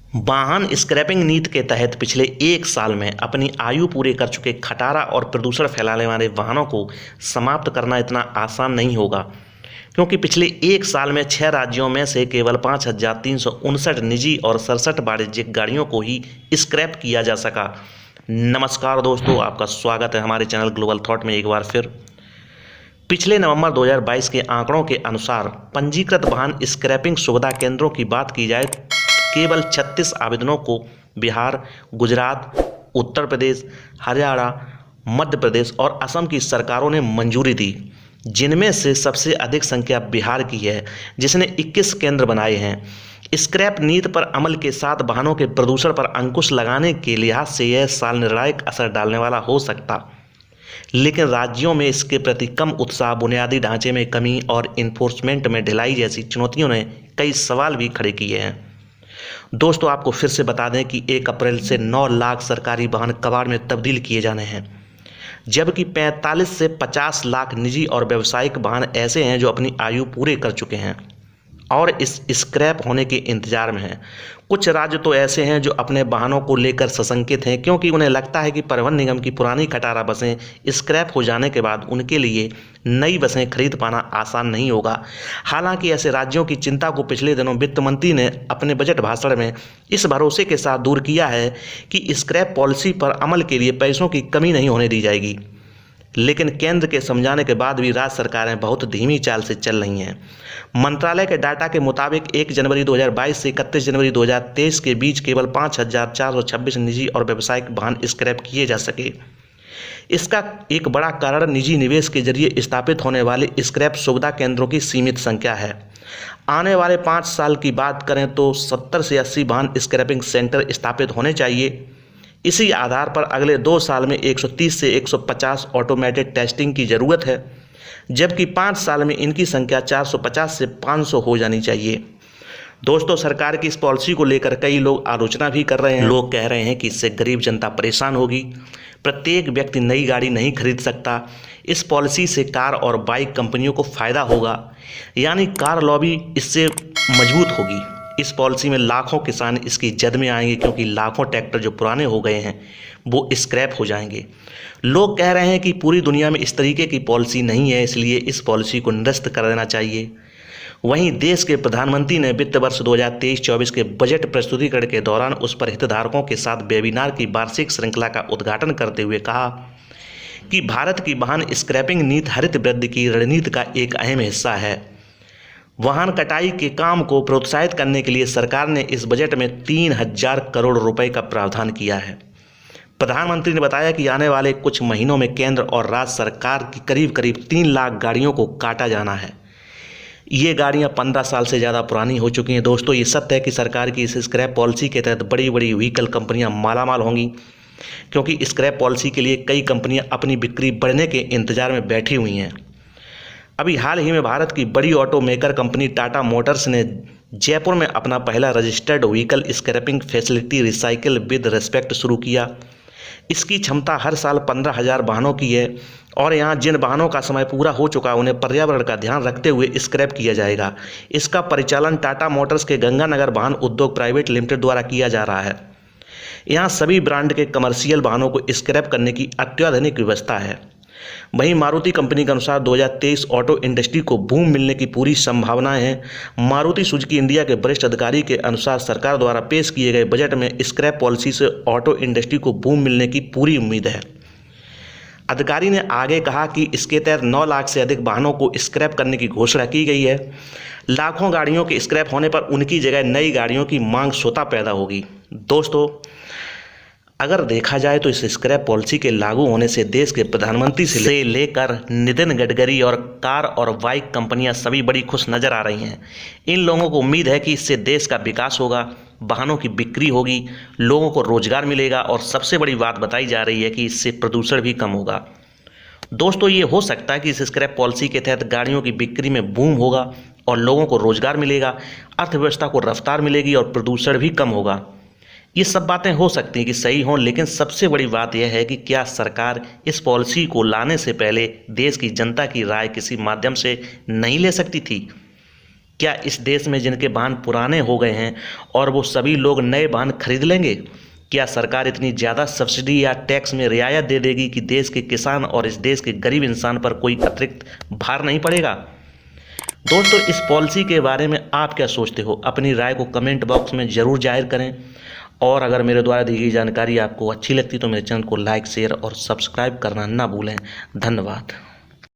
वाहन स्क्रैपिंग नीति के तहत पिछले 1 साल में अपनी आयु पूरी कर चुके खटारा और प्रदूषण फैलाने वाले वाहनों को समाप्त करना इतना आसान नहीं होगा, क्योंकि पिछले 1 साल में 6 राज्यों में से केवल 5,359 निजी और 67 वाणिज्यिक गाड़ियों को ही स्क्रैप किया जा सका। नमस्कार दोस्तों, आपका स्वागत है हमारे चैनल ग्लोबल थॉट में एक बार फिर। पिछले नवंबर 2022 के आंकड़ों के अनुसार पंजीकृत वाहन स्क्रैपिंग सुविधा केंद्रों की बात की जाए, केवल 36 आवेदनों को बिहार, गुजरात, उत्तर प्रदेश, हरियाणा, मध्य प्रदेश और असम की सरकारों ने मंजूरी दी, जिनमें से सबसे अधिक संख्या बिहार की है, जिसने 21 केंद्र बनाए हैं। स्क्रैप नीति पर अमल के साथ वाहनों के प्रदूषण पर अंकुश लगाने के लिहाज से यह साल निर्णायक असर डालने वाला हो सकता, लेकिन राज्यों में इसके प्रति कम उत्साह, बुनियादी ढांचे में कमी और इन्फोर्समेंट में ढिलाई जैसी चुनौतियों ने कई सवाल भी खड़े किए हैं। दोस्तों, आपको फिर से बता दें कि 1 अप्रैल से 9 लाख सरकारी वाहन कबाड़ में तब्दील किए जाने हैं, जबकि 45 से 50 लाख निजी और व्यावसायिक वाहन ऐसे हैं जो अपनी आयु पूरे कर चुके हैं और इस स्क्रैप होने के इंतजार में हैं। कुछ राज्य तो ऐसे हैं जो अपने वाहनों को लेकर सशंकित हैं, क्योंकि उन्हें लगता है कि परिवहन निगम की पुरानी खटारा बसें स्क्रैप हो जाने के बाद उनके लिए नई बसें खरीद पाना आसान नहीं होगा। हालांकि ऐसे राज्यों की चिंता को पिछले दिनों वित्त मंत्री ने अपने बजट भाषण में इस भरोसे के साथ दूर किया है कि स्क्रैप पॉलिसी पर अमल के लिए पैसों की कमी नहीं होने दी जाएगी। लेकिन केंद्र के समझाने के बाद भी राज्य सरकारें बहुत धीमी चाल से चल रही हैं। मंत्रालय के डाटा के मुताबिक 1 जनवरी 2022 से 31 जनवरी 2023 के बीच केवल 5,426 निजी और व्यावसायिक वाहन स्क्रैप किए जा सके। इसका एक बड़ा कारण निजी निवेश के जरिए स्थापित होने वाले स्क्रैप सुविधा केंद्रों की सीमित संख्या है। आने वाले 5 साल की बात करें तो 70 से 80 वाहन स्क्रैपिंग सेंटर स्थापित होने चाहिए। इसी आधार पर अगले 2 साल में 130 से 150 ऑटोमेटेड टेस्टिंग की ज़रूरत है, जबकि 5 साल में इनकी संख्या 450 से 500 हो जानी चाहिए। दोस्तों, सरकार की इस पॉलिसी को लेकर कई लोग आलोचना भी कर रहे हैं। लोग कह रहे हैं कि इससे गरीब जनता परेशान होगी, प्रत्येक व्यक्ति नई गाड़ी नहीं खरीद सकता। इस पॉलिसी से कार और बाइक कंपनियों को फ़ायदा होगा, यानी कार लॉबी इससे मजबूत होगी। इस पॉलिसी में लाखों किसान इसकी जद में आएंगे, क्योंकि लाखों ट्रैक्टर जो पुराने हो गए हैं वो स्क्रैप हो जाएंगे। लोग कह रहे हैं कि पूरी दुनिया में इस तरीके की पॉलिसी नहीं है, इसलिए इस पॉलिसी को निरस्त कर देना चाहिए। वहीं देश के प्रधानमंत्री ने वित्त वर्ष 2023-24 के बजट प्रस्तुतिकरण के दौरान उस पर हितधारकों के साथ वेबिनार की वार्षिक श्रृंखला का उद्घाटन करते हुए कहा कि भारत की वाहन स्क्रैपिंग नीति हरित वृद्धि की रणनीति का एक अहम हिस्सा है। वाहन कटाई के काम को प्रोत्साहित करने के लिए सरकार ने इस बजट में 3,000 करोड़ रुपए का प्रावधान किया है। प्रधानमंत्री ने बताया कि आने वाले कुछ महीनों में केंद्र और राज्य सरकार की करीब 3 लाख गाड़ियों को काटा जाना है। ये गाड़ियां 15 साल से ज़्यादा पुरानी हो चुकी हैं। दोस्तों, ये सत्य है कि सरकार की इस स्क्रैप पॉलिसी के तहत बड़ी बड़ी व्हीकल कंपनियां मालामाल होंगी, क्योंकि स्क्रैप पॉलिसी के लिए कई कंपनियां अपनी बिक्री बढ़ने के इंतजार में बैठी हुई हैं। अभी हाल ही में भारत की बड़ी auto maker company Tata motors ने जयपुर में अपना पहला registered vehicle scrapping facility recycle with respect शुरू किया। इसकी क्षमता हर साल 15,000 वाहनों की है और यहाँ जिन वाहनों का समय पूरा हो चुका उन्हें पर्यावरण का ध्यान रखते हुए स्क्रैप किया जाएगा। इसका परिचालन टाटा मोटर्स के गंगानगर वाहन उद्योग प्राइवेट लिमिटेड द्वारा किया जा रहा है। यहाँ सभी ब्रांड के कमर्शियल वाहनों को स्क्रैप करने की अत्याधुनिक व्यवस्था है। वहीं मारुति कंपनी के अनुसार 2023 ऑटो इंडस्ट्री को बूम मिलने की पूरी संभावनाएं हैं। मारुति सुजुकी इंडिया के वरिष्ठ अधिकारी के अनुसार सरकार द्वारा पेश किए गए बजट में स्क्रैप पॉलिसी से ऑटो इंडस्ट्री को बूम मिलने की पूरी उम्मीद है। अधिकारी ने आगे कहा कि इसके तहत 9 लाख से अधिक वाहनों को स्क्रैप करने की घोषणा की गई है। लाखों गाड़ियों के स्क्रैप होने पर उनकी जगह नई गाड़ियों की मांग स्वतः पैदा होगी। दोस्तों, अगर देखा जाए तो इस स्क्रैप पॉलिसी के लागू होने से देश के प्रधानमंत्री से लेकर नितिन गडकरी और कार और बाइक कंपनियां सभी बड़ी खुश नजर आ रही हैं। इन लोगों को उम्मीद है कि इससे देश का विकास होगा, वाहनों की बिक्री होगी, लोगों को रोजगार मिलेगा और सबसे बड़ी बात बताई जा रही है कि इससे प्रदूषण भी कम होगा। दोस्तों, ये हो सकता है कि इस स्क्रैप पॉलिसी के तहत गाड़ियों की बिक्री में बूम होगा और लोगों को रोजगार मिलेगा, अर्थव्यवस्था को रफ्तार मिलेगी और प्रदूषण भी कम होगा। ये सब बातें हो सकती हैं कि सही हों, लेकिन सबसे बड़ी बात यह है कि क्या सरकार इस पॉलिसी को लाने से पहले देश की जनता की राय किसी माध्यम से नहीं ले सकती थी? क्या इस देश में जिनके वाहन पुराने हो गए हैं और वो सभी लोग नए वाहन खरीद लेंगे? क्या सरकार इतनी ज़्यादा सब्सिडी या टैक्स में रियायत दे देगी कि देश के किसान और इस देश के गरीब इंसान पर कोई अतिरिक्त भार नहीं पड़ेगा? दोस्तों, इस पॉलिसी के बारे में आप क्या सोचते हो? अपनी राय को कमेंट बॉक्स में ज़रूर जाहिर करें। और अगर मेरे द्वारा दी गई जानकारी आपको अच्छी लगती तो मेरे चैनल को लाइक, शेयर और सब्सक्राइब करना ना भूलें। धन्यवाद।